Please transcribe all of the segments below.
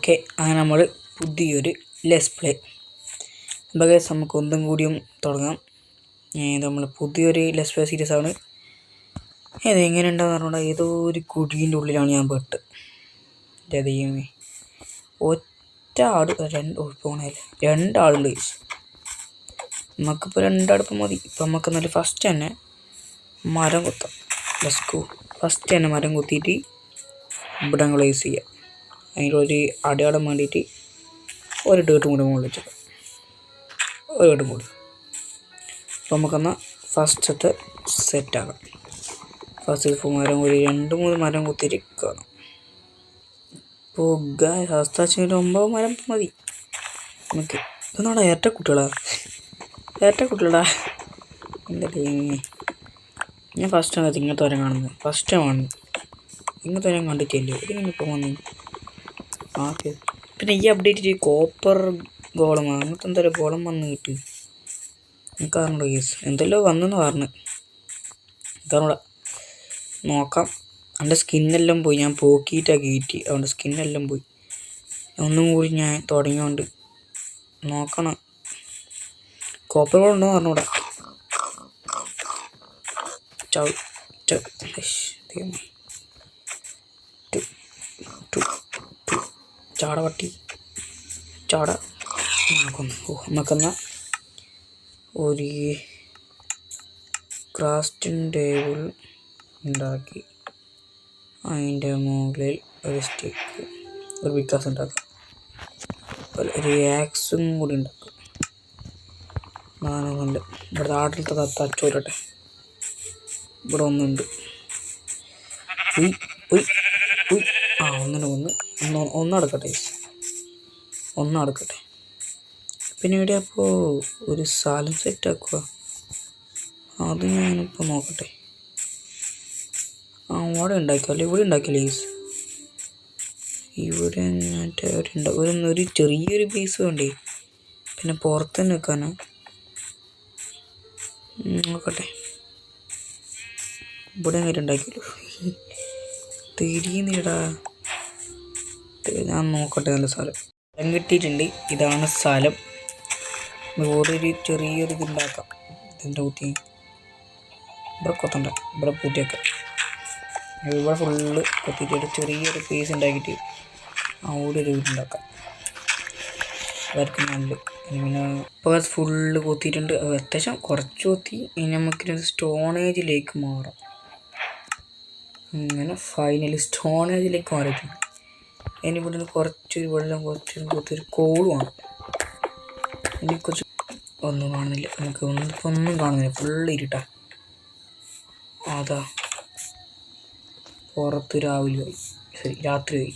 Okay, അങ്ങനെ നമ്മൾ പുതിയൊരു ലെറ്റ്സ് പ്ലേ ഗൈസ് നമുക്ക് ഒന്നും കൂടിയും തുടങ്ങാം. ഇത് നമ്മൾ പുതിയൊരു ലെറ്റ്സ് പ്ലേ സീരീസ് ആണ്. ഇത് എങ്ങനെ ഉണ്ടാകുന്ന പറഞ്ഞാൽ ഏതോ ഒരു കുടീൻ്റെ ഉള്ളിലാണ് ഞാൻ പെട്ട്. ദൈവമേ, ഒറ്റ ആട് രണ്ടാളുണ്ട് ഗൈസ്. നമുക്കിപ്പോൾ രണ്ടടുപ്പം മതി. ഇപ്പം നമുക്ക് നല്ല ഫസ്റ്റ് തന്നെ മരം കുത്താം. Let's go. ഫസ്റ്റ് തന്നെ മരം കുത്തിയിട്ട് ഇവിടെ ഞങ്ങൾ യൂസ് ചെയ്യാം. അതിലൊരു അടയാളം വേണ്ടിയിട്ട് ഒരു ഡേട്ടും കൂടി മുകളിൽ വെച്ചിട്ട് ഒരു ഡേട്ടും കൂടി. അപ്പോൾ നമുക്കെന്നാൽ ഫസ്റ്റത്തെ സെറ്റാക്കാം. ഫസ്റ്റ് മരം ഒരു 2-3 മരം കുത്തിയിട്ട് കാണാം. ഇപ്പോൾ ഫസ്റ്റ് 9 മരം മതി നമുക്ക്. ഇതൊന്നാടാ ഇരട്ടക്കുട്ടികളാ എൻ്റെ ദൈവമേ. ഞാൻ ഫസ്റ്റാണ് ഇങ്ങനത്തെ വരം കാണുന്നത്. ഫസ്റ്റ് ടൈമാണ് ഇങ്ങനത്തെ വരം കണ്ടിട്ടില്ലേ. ഇതിങ്ങനെ ഇപ്പോൾ വന്നു. ഓക്കെ, പിന്നെ ഈ അപ്ഡേറ്റ് കോപ്പർ ഗോളം അങ്ങനത്തെ എന്തായാലും ഗോളം വന്ന് കിട്ടി. എനിക്കറിഞ്ഞൂടാ കേസ്, എന്തെല്ലോ വന്നെന്ന് പറഞ്ഞു. എനിക്കറിഞ്ഞൂടാ, നോക്കാം. എൻ്റെ സ്കിന്നെല്ലാം പോയി, ഞാൻ പോക്കിയിട്ടാണ് കയറ്റി. അതുകൊണ്ട് സ്കിന്നെല്ലാം പോയി. ഒന്നും കൂടി ഞാൻ തുടങ്ങിയോണ്ട് നോക്കണം. കോപ്പർ ഗോളം ഉണ്ടോ പറഞ്ഞൂടാ. ചാട പട്ടി ചാട. നമുക്കെന്നാൽ ഒരു ക്രാഫ്റ്റിംഗ് ടേബിൾ ഉണ്ടാക്കി അതിൻ്റെ മുകളിൽ ഒരു സ്റ്റിക്ക് ഒരു വിക്കാസ് ഉണ്ടാക്കാം. ഒരു ആക്സും കൂടി ഉണ്ടാക്കും. നാനുണ്ട് ഇവിടെ ആട്ടിലത്തെ തച്ചോരട്ടെ. ഇവിടെ ഒന്നുണ്ട്. ഒന്നടക്കട്ടെ. പിന്നെ ഇവിടെ അപ്പോൾ ഒരു സ്ഥലം സെറ്റാക്കുക. അത് ഞാനിപ്പോൾ നോക്കട്ടെ. അവിടെ ഉണ്ടാക്കിയല്ലേ, ഇവിടെ ഉണ്ടാക്കിയല്ലേ ഗൈസ്. ഇവിടെ ഒരു ചെറിയൊരു പീസ് വേണ്ടേ. പിന്നെ പുറത്ത് തന്നെ വെക്കാനോ നോക്കട്ടെ. ഇവിടെ അങ്ങനെ ഉണ്ടാക്കിയല്ലോ. തിരിയുന്നില്ലടാ. ഞാൻ നോക്കട്ടെ. നല്ല സ്ഥലം കിട്ടിയിട്ടുണ്ട്. ഇതാണ് സ്ഥലം. ഇവിടെ ഒരു ചെറിയൊരു ഇതുണ്ടാക്കാം. ഇതിൻ്റെ കുത്തി ഇവിടെ കൊത്തണ്ട, ഇവിടെ പൂട്ടിയൊക്കെ ഇവിടെ ഫുള്ള് കൊത്തിയിട്ട് ചെറിയൊരു പീസ് ഉണ്ടാക്കിയിട്ട് അവിടെ ഒരു വീടുണ്ടാക്കാം. അവർക്ക് നല്ല പിന്നെ ഇപ്പോൾ ഫുള്ള് കൊത്തിയിട്ടുണ്ട്. അത്യാവശ്യം കുറച്ച് കൊത്തി. ഇനി നമുക്കൊരു സ്റ്റോണേജിലേക്ക് മാറാം. അങ്ങനെ ഫൈനലി സ്റ്റോണേജിലേക്ക് മാറിയിട്ടുണ്ട്. ഇനി ഇവിടെ കുറച്ചൊരു വെള്ളം കുറച്ചൊരു കോളുമാണ്. ഇനി കുറച്ച് ഒന്നും കാണുന്നില്ല. നമുക്ക് ഒന്നും കാണുന്നില്ല. ഫുള്ള് ഇരുട്ടാ. അതാ പുറത്ത് രാത്രിയായി.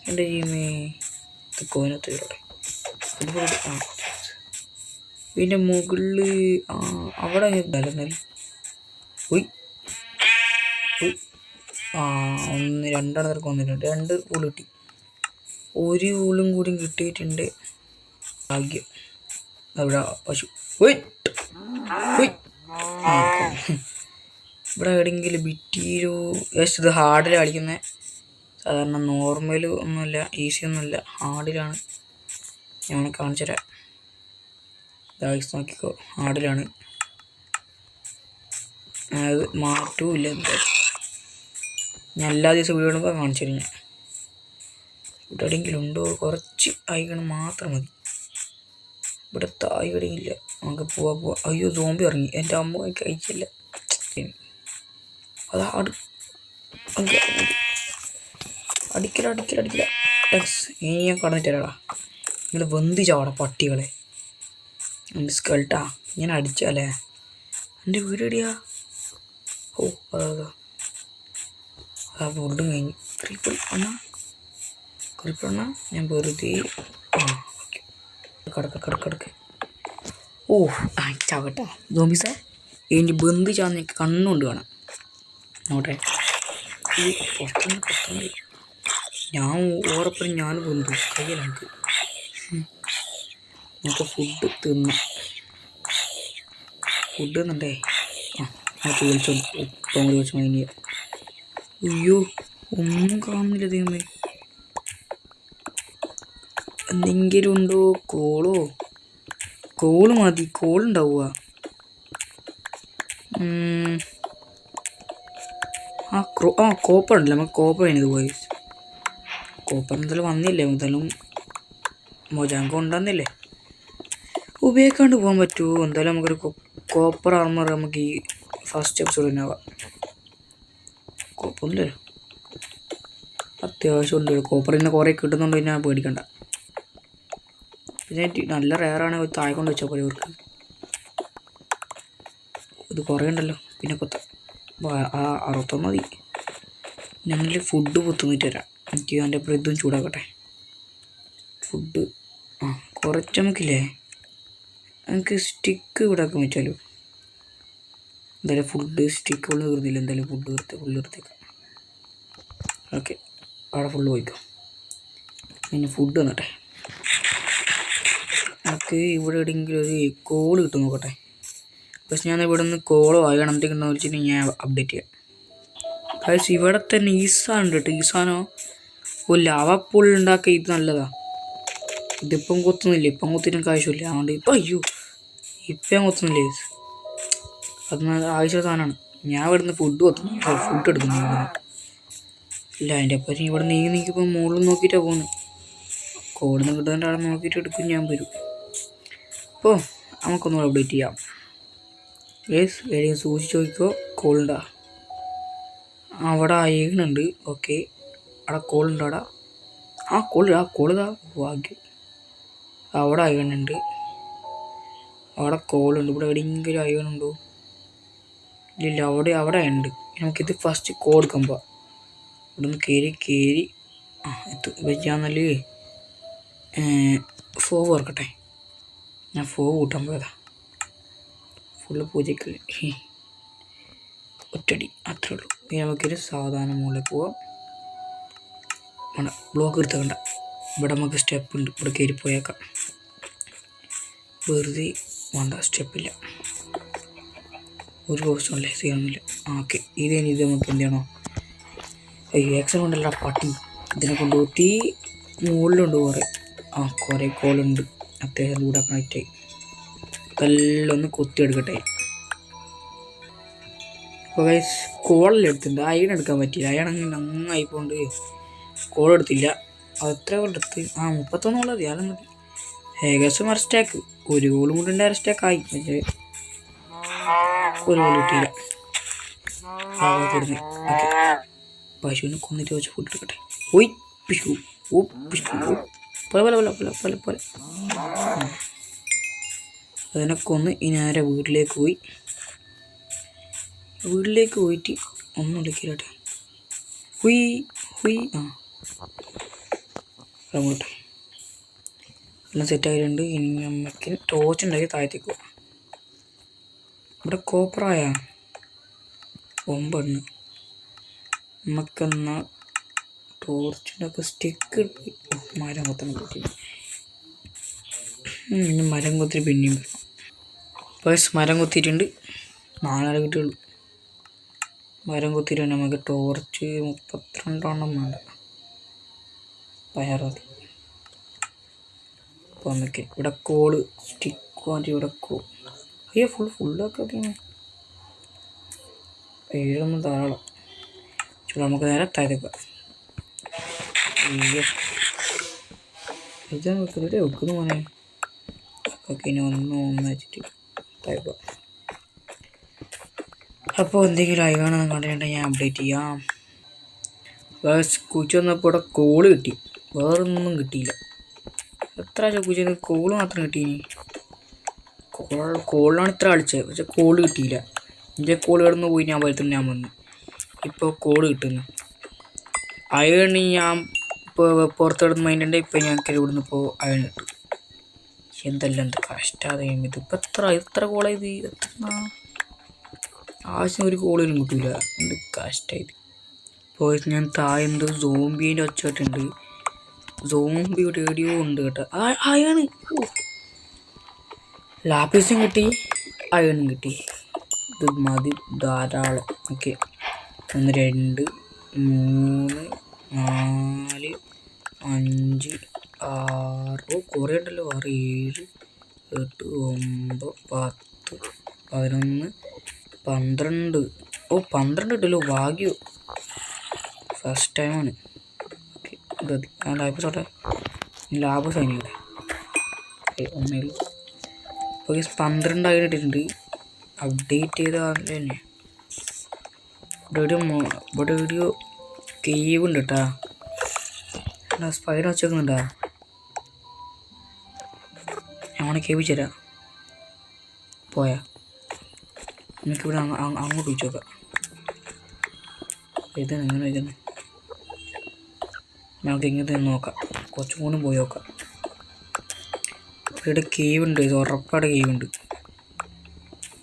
എൻ്റെ ജീമേ ഇത് കോനത്തോടെ ഇതിൻ്റെ മുകളിൽ അവിടെ ഉണ്ടായിരുന്നല്ലേ. രണ്ടെണ്ണം പേർക്ക് വന്നിട്ടുണ്ട്. 2 ഊള് കിട്ടി. ഒരു ഊളും കൂടി കിട്ടിയിട്ടുണ്ട്. ഭാഗ്യം. അവിടെ പശു ഇവിടെ എവിടെയെങ്കിലും ബിറ്റിയിലോ ജസ്റ്റ്. ഇത് ഹാർഡിൽ കളിക്കുന്നത്. സാധാരണ നോർമൽ ഒന്നുമില്ല, ഈസി ഒന്നുമില്ല, ഹാർഡിലാണ്. ഞാൻ കാണിച്ചു തരാം. ദാഹിച്ച് നോക്കിക്കോ, ഹാർഡിലാണ്. അത് മാറ്റവും ഇല്ല. ഞാൻ എല്ലാ ദിവസവും വീഡിയോ ഇടുമ്പോൾ കാണിച്ചു തരും. ഞാൻ ഇവിടെ എവിടെയെങ്കിലും ഉണ്ടോ. കുറച്ച് ഐകൺ മാത്രം മതി. ഇവിടെ തായ് എവിടെയില്ല. നമുക്ക് പോവാ. അയ്യോ, സോംബി ഇറങ്ങി. എൻ്റെ അമ്മ കഴിച്ചില്ല. അതാ അടിക്കില്ല. ഇനി ഞാൻ കടന്നിട്ട് തരാടാ. നിങ്ങൾ വെന്തി ചാടാ പട്ടികളെ. എൻ്റെ സ്കൾട്ടാ ഞാൻ അടിച്ചല്ലേ. എൻ്റെ വീട് എടിയാ. അതാ ഫുഡും കഴിഞ്ഞു. ക്രീപ്പർ ഞാൻ വെറുതെ കടക്ക്. ചാവട്ടാ സോംബീസാ. എൻ്റെ ബന്ധു ചാന്ന് കണ്ണുകൊണ്ട് കാണാം. നോട്ടെ, ഞാൻ ഓറപ്പുറം ഞാൻ ബന്ധു കയ്യിലാക്ക്. നമുക്ക് ഫുഡ് തിന്നണ്ടേ. വിളിച്ചു മൈൻഡ്. അയ്യോ, ഒന്നും കാണുന്നില്ല ദൈവമേ. എന്തെങ്കിലും ഉണ്ടോ? കോള് മതി. കോളുണ്ടാവുക. കോപ്പർ ഉണ്ടല്ലോ, നമുക്ക് കോപ്പർ കഴിഞ്ഞത് പോയി. കോപ്പർ എന്തായാലും വന്നില്ലേ, എന്തായാലും മൊജാങ്കോ ഉണ്ടെന്നില്ലേ, ഉപയോഗിക്കാണ്ട് പോകാൻ പറ്റുമോ? എന്തായാലും നമുക്കൊരു കോപ്പർ ആർമർ നമുക്ക് ഈ ഫസ്റ്റ് എപ്പിസോഡ് തന്നെ ആവാം. കോപ്പൊന്നുമില്ലല്ലോ, അത്യാവശ്യം ഉണ്ട്. കോപ്പർ തന്നെ കുറേ കിട്ടുന്നുണ്ട്, പിന്നെ പേടിക്കണ്ട. പിന്നെ നല്ല റെയറാണ്, താഴെ കൊണ്ട് വെച്ചാൽ പോലെ ഇവർക്ക്. ഇത് കുറേ ഉണ്ടല്ലോ, പിന്നെ 61 മതി. ഞങ്ങൾ ഫുഡ് പൊത്തുന്നിട്ട് തരാം. എനിക്ക് എൻ്റെ ബ്രെഡും ചൂടാക്കട്ടെ. ഫുഡ് കുറച്ച് നമുക്കില്ലേ, നമുക്ക് സ്റ്റിക്ക് ഇവിടെ ആക്കാൻ പറ്റുമല്ലോ. എന്തായാലും ഫുഡ് സ്റ്റിക്ക് ഫുള്ള് തീർന്നില്ല. എന്തായാലും ഫുള്ള് എടുത്തേക്കാം. ഓക്കെ, അവിടെ ഫുള്ള് പോയിക്കാം. പിന്നെ ഫുഡ് തന്നട്ടെ. നമുക്ക് ഇവിടെ എവിടെയെങ്കിലും ഒരു കോള് കിട്ടും നോക്കട്ടെ. പക്ഷെ ഞാൻ ഇവിടെ നിന്ന് കോളോ ആകണം എന്തെങ്കിലും വെച്ചിട്ട് ഞാൻ അപ്ഡേറ്റ് ചെയ്യാം. പക്ഷേ ഇവിടെ തന്നെ ഈ സാധനം ഉണ്ട് കേട്ടോ. ഈ സാധനം ഒരു ലാവ പൂൾ ഉണ്ടാക്കുക, ഇത് നല്ലതാ. ഇതിപ്പം കൊത്തുന്നില്ല, ഇപ്പം കൊത്തിനും ആവശ്യമില്ല. അതുകൊണ്ട് ഇപ്പം കൊത്തുന്നില്ലേ, അത് ആവശ്യമുള്ള സാധനമാണ്. ഞാൻ ഇവിടെ നിന്ന് ഫുഡ് എടുക്കുന്നു. ഇല്ല, അതിൻ്റെ പറ്റി ഇവിടെ നീക്കിപ്പോൾ മുകളിൽ നോക്കിയിട്ടാണ് പോകുന്നത്. കോഡിൽ നിന്ന് കിട്ടുന്നതിൻ്റെ അവിടെ നോക്കിയിട്ട് എടുക്കും ഞാൻ വരും. അപ്പോൾ നമുക്കൊന്നുകൂടെ അപ്ഡേറ്റ് ചെയ്യാം. എവിടെയും സൂക്ഷിച്ച് നോക്കിക്കോ. കോളുണ്ടാ അവിടെ അയകണുണ്ട്. ഓക്കെ, അവിടെ കോളുണ്ട്. അവിടെ കോളിതാ ഭാഗ്യം. അവിടെ അയകണുണ്ട്, അവിടെ കോളുണ്ട്. ഇവിടെ എവിടെയെങ്കിലും അയകണുണ്ടോ? ഇല്ല, അവിടെ ഉണ്ട്. നമുക്കിത് ഫസ്റ്റ് കോഡ് എടുക്കുമ്പോൾ ഇവിടെ നിന്ന് കയറി എത്തും. നല്ല ഫോവ് ഓർക്കട്ടെ. ഞാൻ ഫോവ് കൂട്ടാൻ പോയതാ. ഫുള്ള് പൂജയ്ക്ക് ഒറ്റടി അത്രേ ഉള്ളൂ. പിന്നെ നമുക്കൊരു സാധാരണ മുകളിൽ പോവാം. വേണ്ട, ബ്ലോക്ക് എടുത്തേക്കണ്ട. ഇവിടെ നമുക്ക് സ്റ്റെപ്പ് ഉണ്ട്, ഇവിടെ കയറി പോയേക്കാം. വെറുതെ വേണ്ട, സ്റ്റെപ്പില്ല. ഒരു പ്രശ്നമല്ലേ, ചെയ്യാനൊന്നുമില്ല. ഓക്കെ, ഇത് നമുക്ക് എന്ത് ചെയ്യണോ? എക്സാം ഉണ്ടല്ലോ പട്ടി. ഇതിനെ കൊണ്ടുപോയി മുകളിലുണ്ട് കുറേ കോളുണ്ട്. അത്യാവശ്യം കൂടെ കണക്റ്റായി. എല്ലാം ഒന്ന് കൊത്തിയെടുക്കട്ടെ. അപ്പോൾ ഗൈസ് കോളെല്ലാം എടുത്തിട്ടുണ്ട്. അയൺ എടുക്കാൻ പറ്റിയില്ല. അയണെങ്കിൽ നന്നായിപ്പോണ്ട് കോൾ എടുത്തില്ല. അത് എത്ര എടുത്ത് 31 ഉള്ളത് അയാൾ മതി. ഏകദേശം അര സ്റ്റാക്ക്. ഒരു കോളും കൂടി അര സ്റ്റാക്കായി. പക്ഷേ ഒരു കോൾ കിട്ടിയില്ല. ഓക്കെ, പശുവിനെ കൊന്നിട്ട് വെച്ച് ഫുഡ് എടുക്കട്ടെ. പോലെ അതിനെ കൊന്ന് ഇനി നേരെ വീട്ടിലേക്ക് പോയിട്ട് ഒന്നും വിളിക്കട്ടെ. അങ്ങോട്ടെ എല്ലാം സെറ്റായിട്ടുണ്ട്. ഇനി നമുക്ക് ടോർച്ച് ഉണ്ടാക്കി താഴത്തേക്ക് പോവാം. ഇവിടെ കോപ്പറായ 9 നമുക്കെന്നാൽ ടോർച്ചിൻ്റെ സ്റ്റിക്ക് മരം കൊത്തണം പറ്റി. പിന്നെ മരം കൊത്തിരി പിന്നെയും വരണം. മരം കൊത്തിയിട്ടുണ്ട്. 4 കിട്ടുള്ളൂ. മരം കൊത്തിയിട്ട് നമുക്ക് ടോർച്ച് 32 വേണ്ട, 16 മതി. അപ്പോൾ നമുക്ക് ഇവിടെ കോള് സ്റ്റിക്ക് വേണ്ടി ഇവിടെ ഫുള്ളൊക്കെ 7 ധാരാളം. നമുക്ക് നേരെ താഴത്തേക്ക് ഇത് വെക്കുന്നു മോനെ. ഓക്കെ, ഇനി ഒന്ന് വെച്ചിട്ട് താഴേക്ക്. അപ്പോൾ എന്തെങ്കിലും ആയി വേണമെന്ന് കണ്ടിട്ടുണ്ടെങ്കിൽ ഞാൻ അപ്ഡേറ്റ് ചെയ്യാം. കുച്ചു വന്നപ്പോൾ ഇവിടെ കോള് കിട്ടി, വേറൊന്നും കിട്ടിയില്ല. എത്ര കുച്ചു കോള് മാത്രം കിട്ടീനി. കോളിലാണ് ഇത്ര കളിച്ചത്, പക്ഷെ കോള് കിട്ടിയില്ല. എൻ്റെ കോള് കിടന്ന് പോയി ഞാൻ വരുത്തുന്നു. ഞാൻ വന്നു, ഇപ്പോൾ കോള് കിട്ടുന്നു. അയണ് ഞാൻ ഇപ്പോൾ പുറത്തെടുന്ന് മൈൻഡുണ്ട്. ഇപ്പോൾ ഞങ്ങൾക്ക് ഇവിടുന്ന് ഇപ്പോൾ അയണ് കിട്ടും. എന്ത് കഷ്ടാതെ ഇതിപ്പോൾ എത്ര കോളായത്? ആവശ്യം ഒരു കോളിനും കിട്ടില്ല. എന്ത് കഷ്ടമായത്. ഇപ്പോൾ ഞാൻ താഴെ എന്തോ സോംബീൻ്റെ ഒച്ചട്ടുണ്ട്. സോംബിയുടെ എവിടെയോ ഉണ്ട് കേട്ടോ. അയാണ് ലാപ്പീസും കിട്ടി, അയണും കിട്ടി. ഇത് മതി ധാരാളം. ഓക്കെ, 1 2 3 4 5 6 കുറേ ഉണ്ടല്ലോ. 6, 7, 8, 9, 10, 11, 12. 12 ഇട്ടല്ലോ. ഭാഗ്യോ. ഫസ്റ്റ് ടൈമാണ്. ഓക്കെ എപ്പിസോട്ടെ ലാഭ സൈനികടെ ഒന്നേലും. ഓക്കെ 12 ആയിട്ട് ഇട്ടിട്ടുണ്ട്. അപ്ഡേറ്റ് ചെയ്ത തന്നെ ഇവിടെ ഒരു കേവ് ഉണ്ട് കേട്ടാ. സ്പൈഡർ വെച്ചേക്കുന്നുണ്ടാ. ഞമ്മളെ കേവ് ചേരാം. പോയാ നമുക്കിവിടെ അങ്ങോട്ട് വെച്ച് നോക്കാം. ഇതാണ് ഇങ്ങനെ വയ്ക്കുന്നത്. നമുക്ക് ഇങ്ങനത്തെ നോക്കാം. കുറച്ചും കൂടി പോയി നോക്കാം. ഇവിടെ കേവ് ഉണ്ട്. ഇത് ഉറപ്പാട് കേവ് ഉണ്ട്.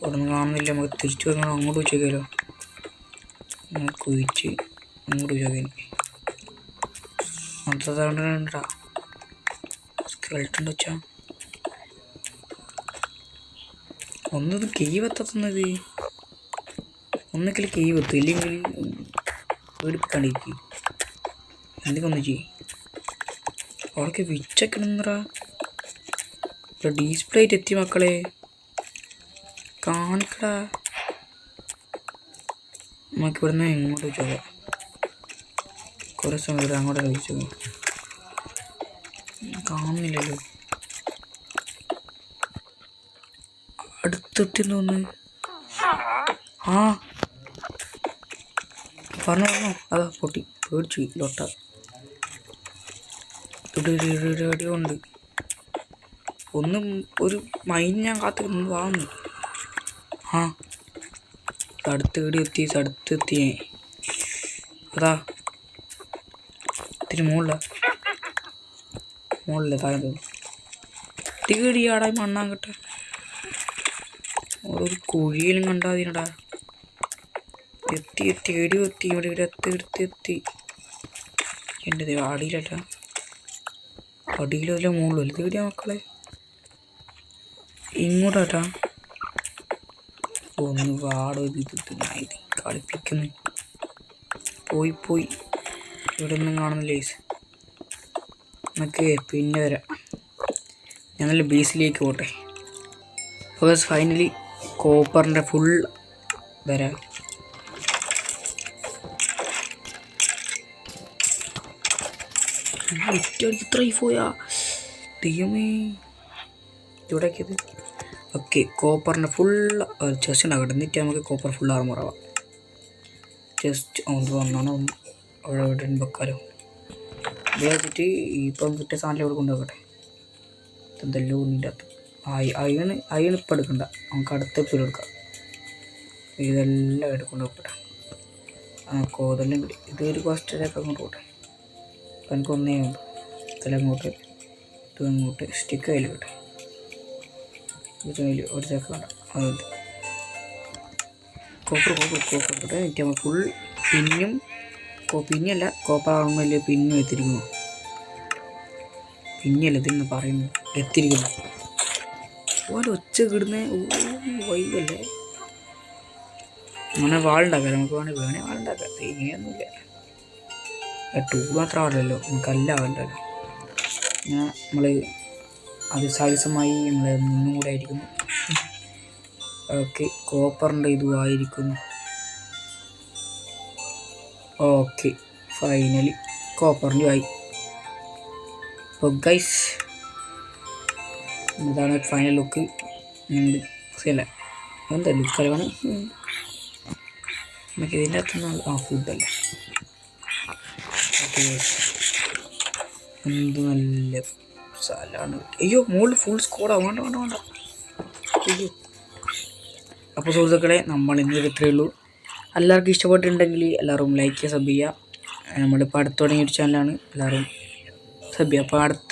അവിടെ നിന്ന് കാണുന്നില്ല. നമുക്ക് തിരിച്ചു വന്നാൽ അങ്ങോട്ട് വെച്ചേക്കാലോ. കുഴിച്ച് അങ്ങോട്ട് വെച്ചോക്കാം. അത്രണ്ടാ സ്കെൽട്ടൺ വെച്ചാ ഒന്നത് കേവ് എത്തുന്നത്. ഒന്നെങ്കിൽ കേവ് എത്തും, ഇല്ലെങ്കിൽ പേടിപ്പിക്കാണ്ടിരിക്കും. എന്തൊക്കെ ഒന്ന് ചെയ്യും. അവിടേക്ക് വിച്ചൊക്കെ ഇടുന്നറാ. ഡിസ്പ്ലേ ആയിട്ട് എത്തി മക്കളെ. കാണിക്കടാ. നമുക്ക് ഇവിടുന്ന് എങ്ങോട്ട് വെച്ചോക്കാം. കുറേ സമയം അങ്ങോട്ടൊക്കെ വെച്ചോ. കാണുന്നില്ലല്ലോ. അടുത്തെത്തിന്ന് തോന്നുന്നു. പറഞ്ഞോ. അതാ പൊട്ടി. പേടിച്ചു ലോട്ട. ഇവിടെ ഉണ്ട്. ഒന്നും ഒരു മൈൻ ഞാൻ കാത്തിരുന്നു വാങ്ങുന്നു. അടുത്തെത്തി. അതാ ഇത്തിരി മുകളിലെ താഴെ തോന്നി. തീടിയാടായി മണ്ണാൻ കിട്ടെ. ഒരു കുഴിയിലും കണ്ടാതിനടാ. എത്തി ഇവിടെ എത്തി. എൻ്റെ ദൈവം അടിയിലല്ല. അടിയിലല്ല മുകളിലല്ല. തീടിയാ മക്കളെ. ഇങ്ങോട്ടാ. ഒന്ന് വാടോ. ഇത് കളിപ്പിക്കുന്നു. പോയി ഇവിടെ ഒന്നും കാണുന്നില്ലേ. നമുക്ക് പിന്നെ വരാം. ഞങ്ങൾ ബേസിലേക്ക് പോട്ടെ. ബിക്കോസ് ഫൈനലി കോപ്പറിൻ്റെ ഫുൾ വരാം. ഇത്ര പോയാ ദൈവമേ. ഇവിടേക്കത് ഓക്കെ. കോപ്പറിൻ്റെ ഫുൾ ചെസ്റ്റ് ഉണ്ടാകട്ടെ. എന്നിട്ട് നമുക്ക് കോപ്പർ ഫുൾ ആർമറാവാം. ജസ്റ്റ് വന്നാണ് അവിടെ വെക്കാലോ. ഇവിടെ വെച്ചിട്ട് ഇപ്പം കിട്ടിയ സാധനം ഇവിടെ കൊണ്ടുപോകട്ടെ. എന്തെല്ലാം ഉണ്ണിൻ്റെ അകത്ത് അയൺ ഇപ്പം എടുക്കണ്ട. നമുക്ക് അടുത്ത എപ്പിൽ എടുക്കാം. ഇതെല്ലാം ആയിട്ട് കൊണ്ടുപോകട്ടെ. കോതെല്ലാം കിട്ടി. ഇതൊരു ഫസ്റ്റിലേക്ക് അങ്ങോട്ട് പോട്ടെ. അപ്പം എനിക്ക് ഒന്നേ ഉള്ളൂ. ഇതെല്ലാം അങ്ങോട്ട് ഇതങ്ങോട്ട് സ്റ്റിക്ക് അതിൽ കിട്ടെ. ഒരു ചക്ക വേണ്ട. അതുണ്ട് കോപ്പർ കിട്ടെ. എനിക്ക് നമ്മൾ ഫുൾ പിന്നും പിന്നല്ല കോപ്പർ ആകുമ്പോൾ പിന്നും എത്തിയിരിക്കുന്നു. പിന്നല്ല ഇതിന്ന് പറയുന്നു എത്തിയിരിക്കുന്നു. ഓരോ ഒച്ച കിടുന്ന വൈകല്ലേ. അങ്ങനെ വാളുണ്ടാക്കാം. നമുക്ക് വേണേൽ വാളുണ്ടാക്കാം. ഇങ്ങനെയൊന്നുമില്ല. ടൂൾ മാത്രം ആവില്ലല്ലോ. നമുക്കല്ല ആവണ്ടല്ലോ. ഇങ്ങനെ നമ്മൾ അതിസാഹസമായി നമ്മൾ നിന്നും കൂടെ ആയിരിക്കുന്നു. ഓക്കെ കോപ്പറിൻ്റെ ഇതുമായിരിക്കുന്നു. ഓക്കെ ഫൈനലി കോപ്പറിൻ്റെ ആയി. അപ്പോൾ ഗൈസ് ഇതാണ് ഫൈനൽ ലുക്ക്. അല്ല എന്താ ലുക്കലാണ്. നമുക്ക് ഇതിൻ്റെ അകത്തുനിന്ന് ഫുഡല്ലേ. ഓക്കെ എന്ത് നല്ല സ്ഥലമാണ്. അയ്യോ മുകളിൽ ഫുൾ സ്കോഡാണ്. വേണ്ട. അയ്യോ. അപ്പോൾ സുഹൃത്തുക്കളെ നമ്മൾ ഇന്ന് ഇത്രയേ ഉള്ളൂ. എല്ലാവർക്കും ഇഷ്ടപ്പെട്ടിട്ടുണ്ടെങ്കിൽ എല്ലാവരും ലൈക്ക് ചെയ്യുക, സബ് ചെയ്യുക. നമ്മളിപ്പോൾ അടുത്ത് തുടങ്ങിയൊരു ചാനലാണ്. എല്ലാവരും സബ് ചെയ്യുക. അപ്പോൾ അടുത്ത